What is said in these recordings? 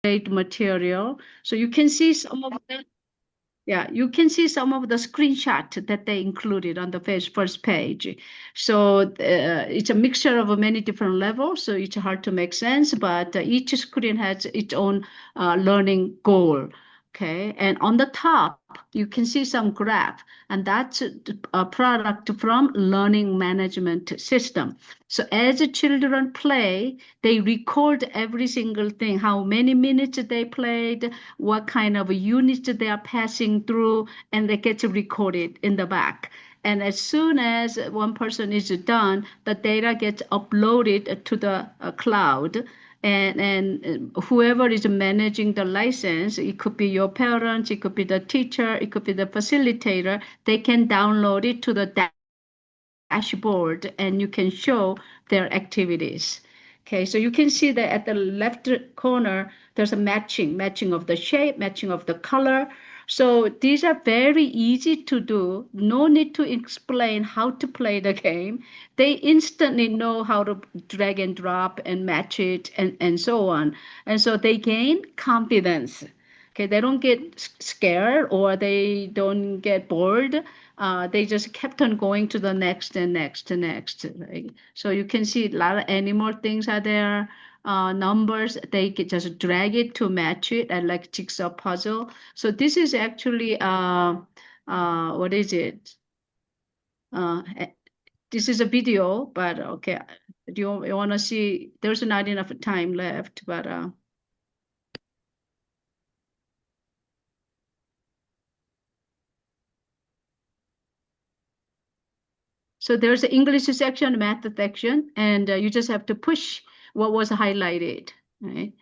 material. So you can see some of the, yeah, you can see some of the screenshot that they included on the first page. So it's a mixture of many different levels, so it's hard to make sense, but each screen has its own learning goal. Okay, and on the top, you can see some graph, and that's a product from learning management system. So as the children play, they record every single thing, how many minutes they played, what kind of units they are passing through, and they get recorded in the back. And as soon as one person is done, the data gets uploaded to the cloud. And whoever is managing the license, it could be your parents, it could be the teacher, it could be the facilitator, they can download it to the dashboard and you can show their activities. Okay, so you can see that at the left corner, there's a matching of the shape, matching of the color. So these are very easy to do. No need to explain how to play the game. They instantly know how to drag and drop and match it and so on. And so they gain confidence. Okay, they don't get scared or they don't get bored. They just kept on going to the next and next and next. Right? So you can see a lot of animal things are there. Numbers, they can just drag it to match it and like jigsaw puzzle. So this is actually, what is it? Uh, eh, this is a video, but okay. Do you want to see? There's not enough time left, but so there's an English section, math section, and you just have to push what was highlighted, right?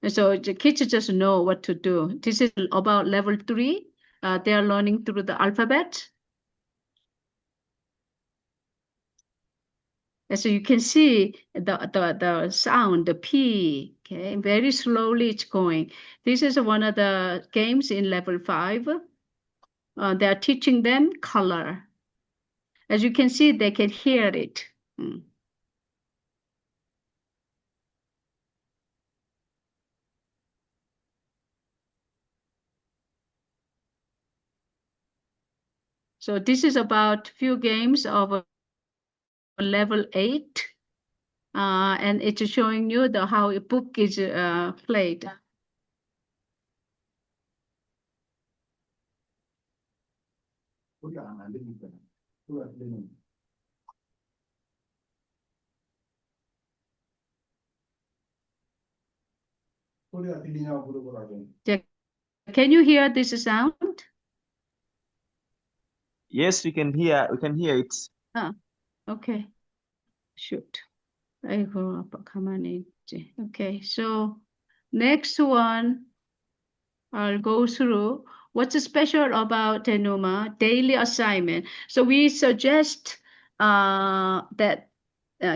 And so the kids just know what to do. This is about level 3. They are learning through the alphabet. And so you can see the sound, the P, okay? Very slowly it's going. This is one of the games in level 5. They are teaching them color. As you can see, they can hear it. Mm. So this is about few games of level 8. And it's showing you the how a book is played. Yeah. Can you hear this sound? Yes, we can hear it. Ah, okay. Shoot. 아이고, 아빠 가만히 있지. Okay, so next one, I'll go through what's special about Enuma daily assignment. So we suggest that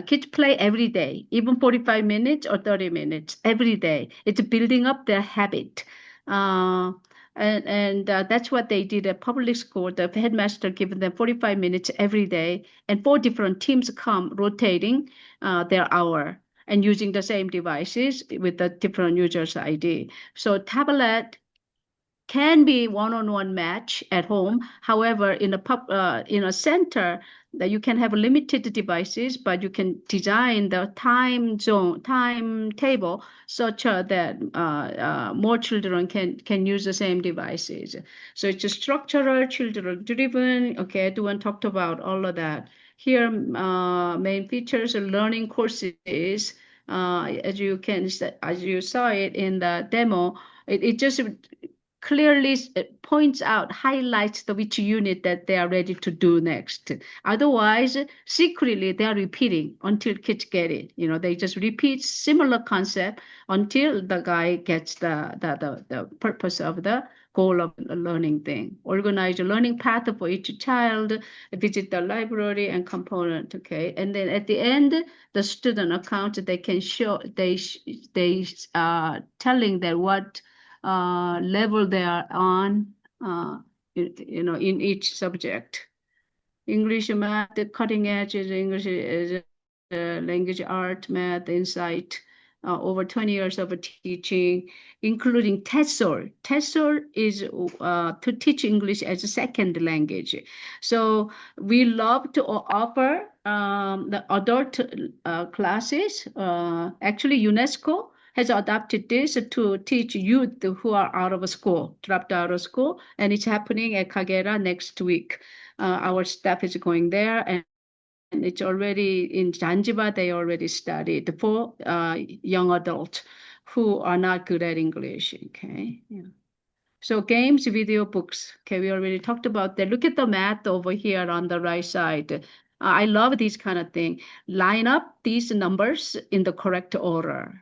kids play every day, even 45 minutes or 30 minutes every day. It's building up their habit. Uh, and that's what they did at public school. The headmaster given them 45 minutes every day, and 4 different teams come rotating their hour and using the same devices with the different users' ID. So tablet can be one-on-one match at home. However, in a center, that you can have limited devices, but you can design the timetable such that more children can use the same devices. So it's a structural, children-driven. Okay, Duan talked about all of that. Here, main features are learning courses. As you saw it in the demo, it just clearly points out, highlights the which unit that they are ready to do next. Otherwise, secretly they are repeating until kids get it. You know, they just repeat similar concept until the guy gets the purpose of the goal of the learning thing. Organize a learning path for each child, visit the library and component. Okay, and then at the end, the student account they can show they telling that what level they are on, in each subject. English, math, the cutting edge is English is language, art, math, insight. over 20 years of teaching, including TESOL. TESOL is to teach English as a second language. So we love to offer the adult classes. Actually, UNESCO has adopted this to teach youth who are out of school, dropped out of school, and it's happening at Kagera next week. Our staff is going there, and it's already in Zanzibar. They already studied for young adults who are not good at English. Okay, yeah. So games, video, books. Okay, we already talked about that. Look at the math over here on the right side. I love these kind of thing. Line up these numbers in the correct order,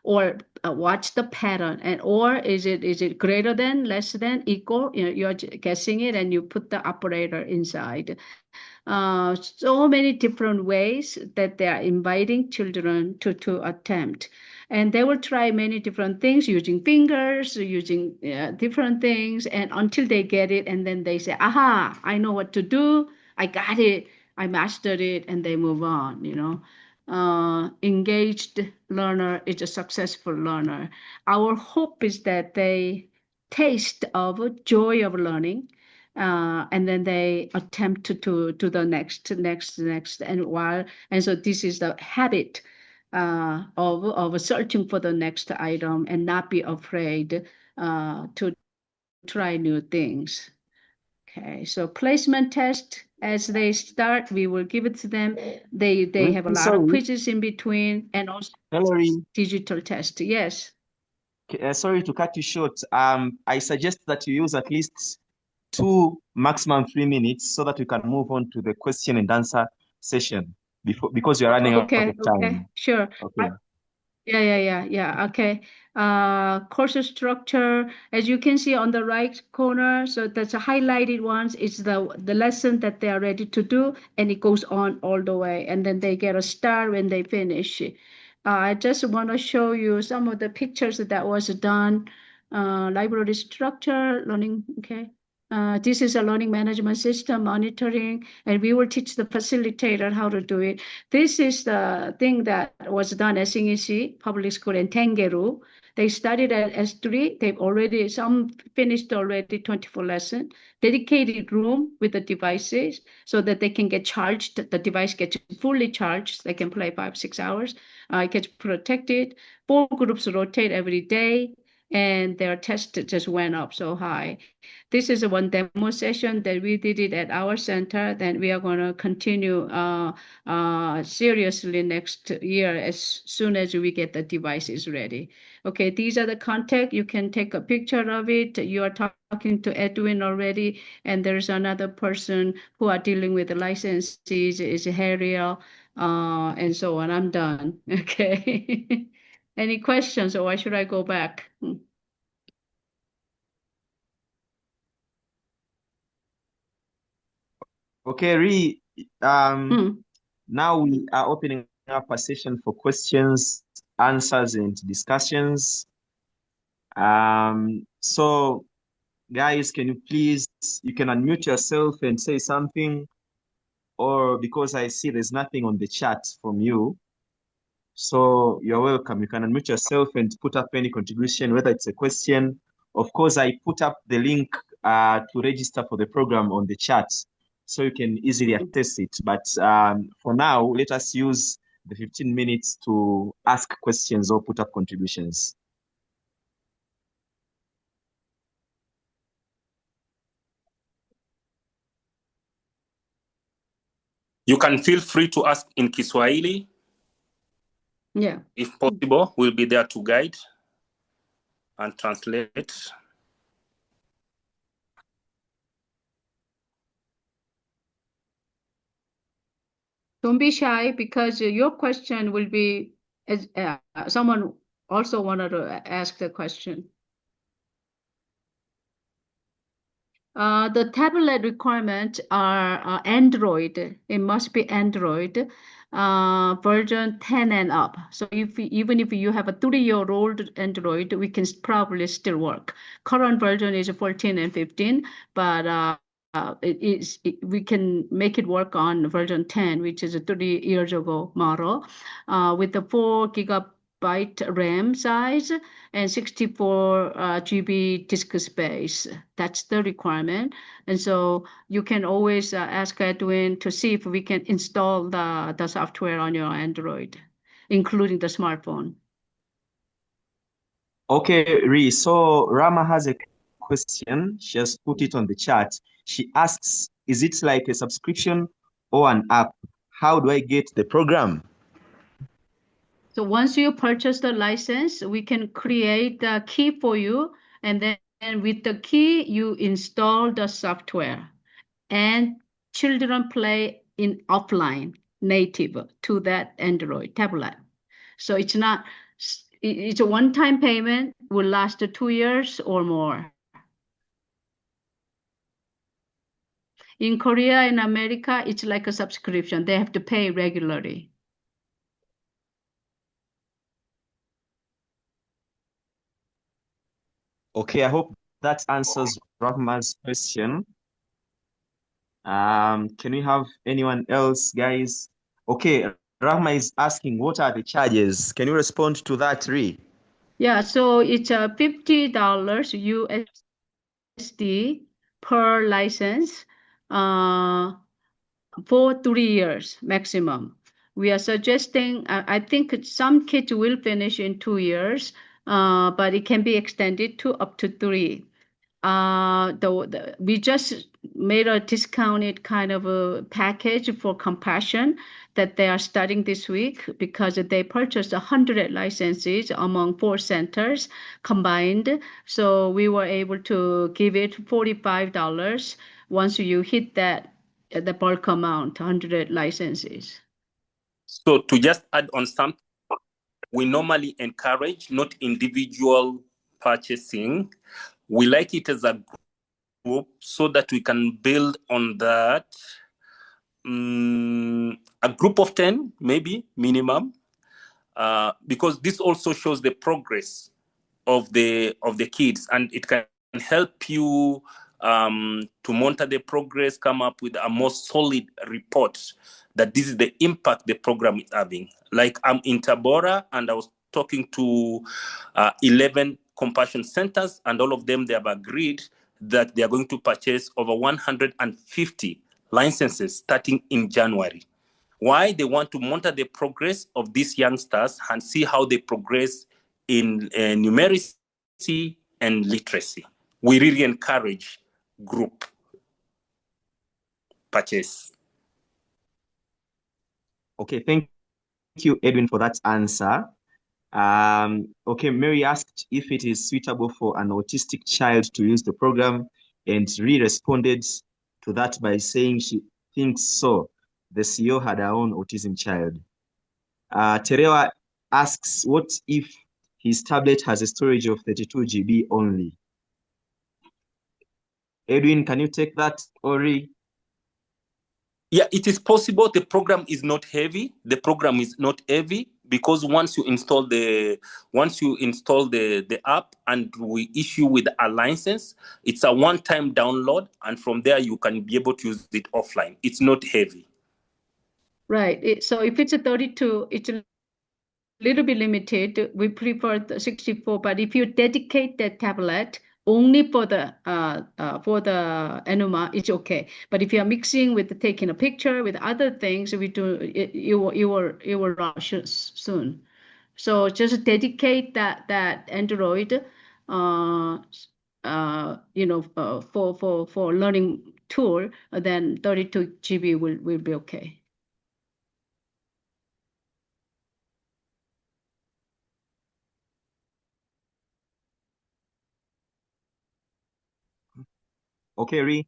or watch the pattern. And or is it greater than, less than, equal? You're guessing it, and you put the operator inside. So many different ways that they are inviting children to attempt. And they will try many different things using fingers, using different things, and until they get it, and then they say, aha, I know what to do. I got it. I mastered it, and they move on, engaged learner is a successful learner. Our hope is that they taste of joy of learning, and then they attempt to the next, and so this is the habit of searching for the next item and not be afraid to try new things. Okay, so placement test, as they start, we will give it to them. They have a lot of Sorry, quizzes in between, and also Hillary. digital test. Yes. Sorry to cut you short. I suggest that you use at least maximum 3 minutes so that we can move on to the question and answer session because you're running out Okay, of okay, time. sure. Okay. Yeah. Okay. Course structure, as you can see on the right corner, so that's a highlighted ones. It's the lesson that they are ready to do, and it goes on all the way, and then they get a star when they finish. I just want to show you some of the pictures that was done. Library structure, learning. Okay. This is a learning management system monitoring, and we will teach the facilitator how to do it. This is the thing that was done at Singisi Public School in Tengeru. They studied at S3. Some finished already 24 lessons. Dedicated room with the devices so that they can get charged. The device gets fully charged. They can play 5-6 hours. It gets protected. 4 groups rotate every day, and their test just went up so high. This is one demo session that we did it at our center. Then we are going to continue seriously next year as soon as we get the devices ready. Okay, these are the contact. You can take a picture of it. You are talking to Edwin already, and there's another person who are dealing with the licenses, is Harriel, and so on. I'm done. Okay. Any questions, or should I go back? Okay, now we are opening up a session for questions, answers, and discussions. So guys, can you can unmute yourself and say something, or because I see there's nothing on the chat from you. So you're welcome. You can unmute yourself and put up any contribution, whether it's a question. Of course, I put up the link to register for the program on the chat, so you can easily access it. But for now, let us use the 15 minutes to ask questions or put up contributions. You can feel free to ask in Kiswahili. Yeah. If possible, we'll be there to guide and translate. Don't be shy, because your question will be, as someone also wanted to ask the question. The tablet requirements are Android. It must be Android version 10 and up. So even if you have a 3-year-old Android, we can probably still work. Current version is 14 and 15, but we can make it work on version 10, which is a 3 years ago model, with the 4 gigabit byte RAM size and 64 GB disk space. That's the requirement. And so you can always ask Edwin to see if we can install the software on your Android, including the smartphone. Okay, Ree. So Rama has a question. She has put it on the chat. She asks, is it like a subscription or an app? How do I get the program? So once you purchase the license, we can create the key for you. And then with the key, you install the software. And children play in offline native to that Android tablet. So it's not, it's a one-time payment, will last 2 years or more. In Korea and America, it's like a subscription. They have to pay regularly. Okay, I hope that answers Rahma's question. Can we have anyone else, guys? Okay, Rahma is asking, what are the charges? Can you respond to that, Ree? Yeah, so it's $50 USD per license for 3 years maximum. We are suggesting, I think some kids will finish in 2 years, but it can be extended to up to 3. We just made a discounted kind of a package for compassion that they are starting this week because they purchased 100 licenses among 4 centers combined. So we were able to give it $45 once you hit that the bulk amount, 100 licenses. So to just add on something, we normally encourage not individual purchasing. We like it as a group so that we can build on that. A group of 10, maybe minimum, because this also shows the progress of the kids, and it can help you to monitor the progress, come up with a more solid report that this is the impact the program is having. Like I'm in Tabora, and I was talking to 11 compassion centers, and all of them, they have agreed that they are going to purchase over 150 licenses starting in January. Why? They want to monitor the progress of these youngsters and see how they progress in numeracy and literacy. We really encourage group purchase. Okay, thank you, Edwin, for that answer. Okay, Mary asked if it is suitable for an autistic child to use the program, and Ree responded to that by saying she thinks so. The CEO had her own autism child. Terewa asks, what if his tablet has a storage of 32 GB only? Edwin, can you take that, or Ree? Yeah, it is possible. The program is not heavy. The program is not heavy because once you install the app and we issue with a license, it's a one-time download, and from there you can be able to use it offline. It's not heavy. Right. So if it's a 32, it's a little bit limited. We prefer the 64, but if you dedicate the tablet only for the Enuma, it's okay. But if you are mixing with taking a picture with other things, you will rush soon. So just dedicate that Android, for learning tool, then 32 GB will be okay. Okay, Ree.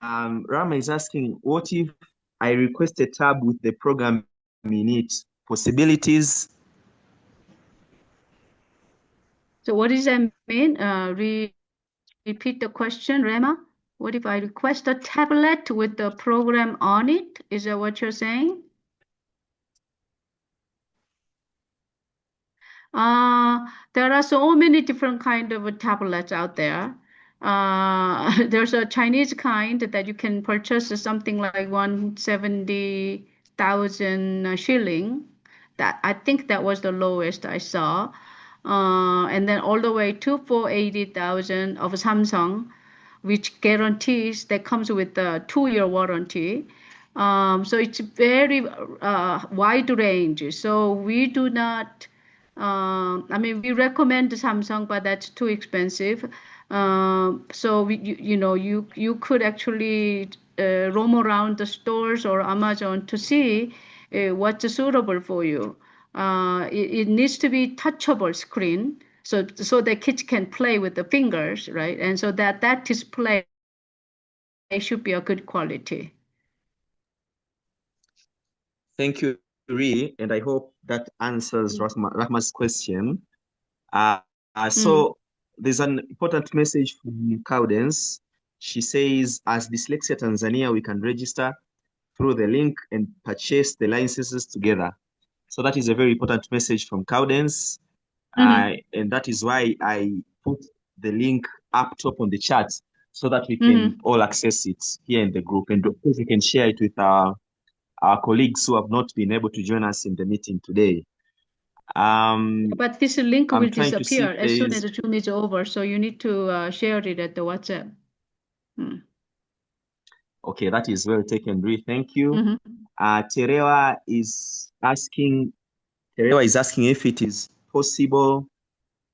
Rama is asking, what if I request a tab with the program in it? Possibilities? So what does that mean? Repeat the question, Rema. What if I request a tablet with the program on it? Is that what you're saying? There are so many different kind of tablets out there. There's a Chinese kind that you can purchase something like 170,000 shilling. That I think that was the lowest I saw. And then all the way to 480,000 of Samsung, which guarantees that comes with a 2-year warranty. So it's very wide range. So we do not, I mean, we recommend Samsung, but that's too expensive. So you could actually roam around the stores or Amazon to see what's suitable for you. It needs to be touchable screen, so the kids can play with the fingers, right? And so that display should be a good quality. Thank you, Ree, and I hope that answers Rahma's question. So there's an important message from Cowdens. She says, as Dyslexia Tanzania, we can register through the link and purchase the licenses together. So that is a very important message from Cowdens. And that is why I put the link up top on the chat so that we can all access it here in the group. And of course, we can share it with our colleagues who have not been able to join us in the meeting today. But this link will disappear as soon as the Zoom is over, so you need to share it at the WhatsApp. Okay, that is well taken, Ree. Thank you. Terewa is asking if it is possible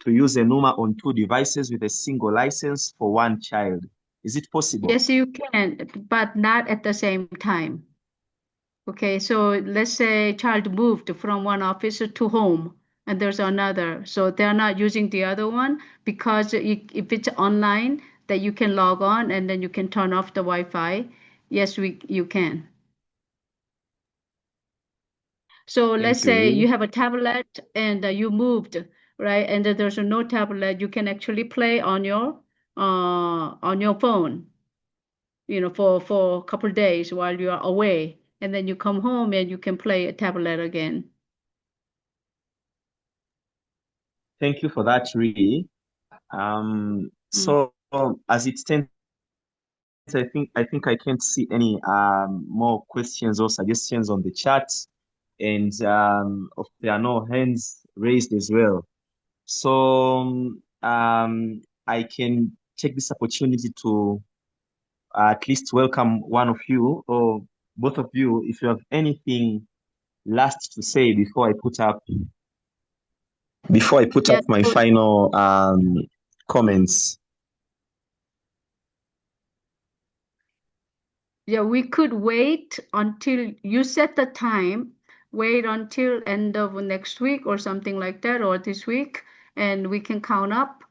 to use Enuma on 2 devices with a single license for 1 child. Is it possible? Yes, you can, but not at the same time. Okay, so let's say child moved from one office to home and there's another. So they're not using the other one because if it's online, that you can log on and then you can turn off the Wi-Fi. Yes, you can. So let's say you have a tablet and you moved, right? And there's no tablet, you can actually play on your phone, for a couple of days while you are away. And then you come home and you can play a tablet again. Thank you for that, Ree. So as it stands, I think I can't see any more questions or suggestions on the chat, and there are no hands raised as well. So I can take this opportunity to at least welcome one of you or both of you if you have anything last to say before I put up my final comments. Yeah, we could wait until you set the time, wait until end of next week or something like that, or this week, and we can count up,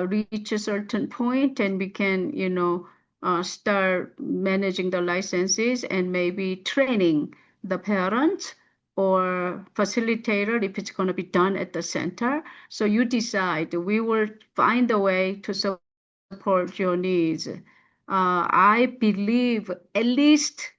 reach a certain point, and we can, start managing the licenses and maybe training the parents or facilitator if it's going to be done at the center. So you decide. We will find a way to support your needs. I believe at least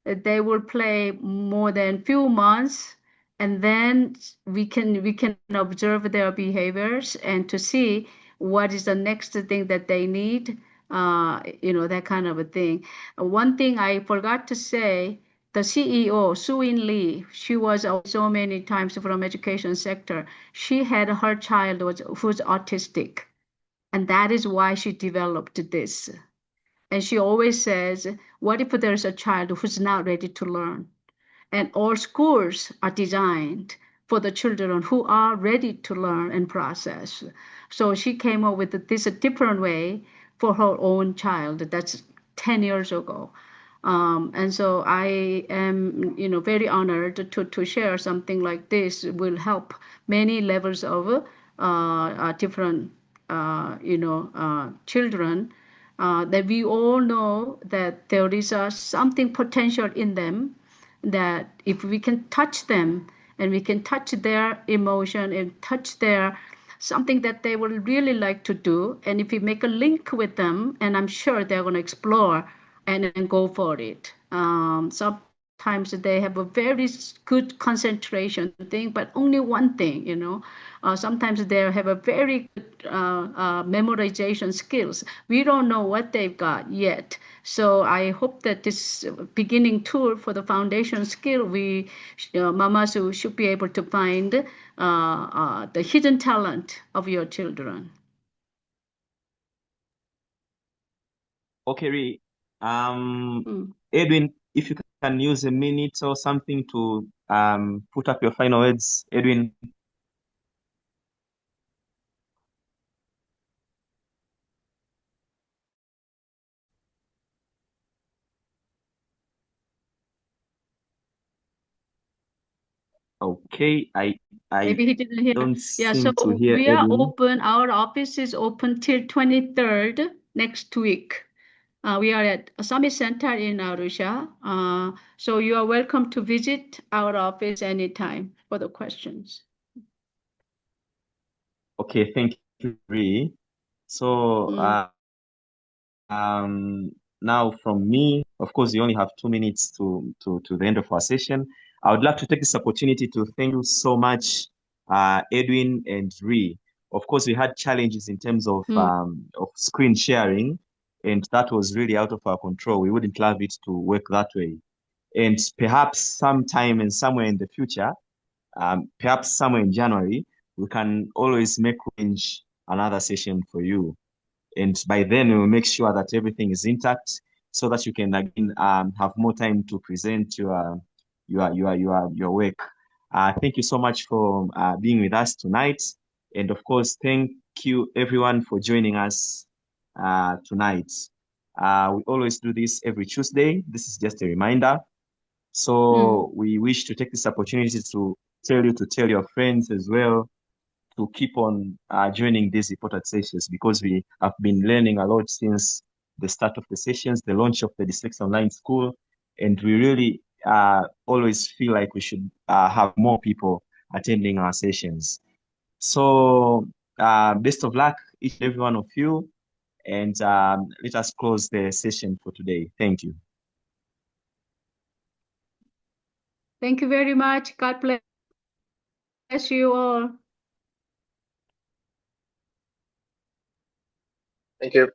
they will play more than few months, and then we can observe their behaviors and to see what is the next thing that they need, that kind of a thing. One thing I forgot to say, the CEO, Soo-In Lee, she was so many times from education sector. She had her child who's autistic, and that is why she developed this. And she always says, what if there's a child who's not ready to learn? And all schools are designed for the children who are ready to learn and process. So she came up with this a different way for her own child. That's 10 years ago. And so I am, very honored to share something like this. Will help many levels of different, children. That we all know that there is something potential in them, that if we can touch them and we can touch their emotion and touch their something that they would really like to do, and if we make a link with them, and I'm sure they're going to explore and go for it. Sometimes Sometimes they have a very good concentration thing, but only one thing, sometimes they have a very good memorization skills. We don't know what they've got yet. So I hope that this beginning tool for the foundation skill, mamas should be able to find the hidden talent of your children. Okay, Ree. Edwin, if you can use a minute or something to put up your final words, Edwin. Okay, Maybe he didn't hear. don't Yeah, seem so to hear we are Edwin. open. Our office is open till 23rd next week. We are at a Summit Center in Arusha. So you are welcome to visit our office anytime for the questions. Okay, thank you, Ree. So now from me, of course, we only have 2 minutes to the end of our session. I would like to take this opportunity to thank you so much, Edwin and Ree. Of course, we had challenges in terms of screen sharing, and that was really out of our control. We wouldn't love it to work that way. And perhaps sometime and somewhere in the future, perhaps somewhere in January, we can always make arrange another session for you. And by then, we will make sure that everything is intact so that you can again have more time to present your work. Thank you so much for being with us tonight. And of course, thank you everyone for joining us tonight. We always do this every Tuesday. This is just a reminder. So we wish to take this opportunity to tell your friends as well to keep on joining these important sessions, because we have been learning a lot since the start of the sessions, the launch of the Dyslexia Online School, and we really always feel like we should have more people attending our sessions. So best of luck, each and every one of you, and let us close the session for today. Thank you. Thank you very much. God bless you all. Thank you.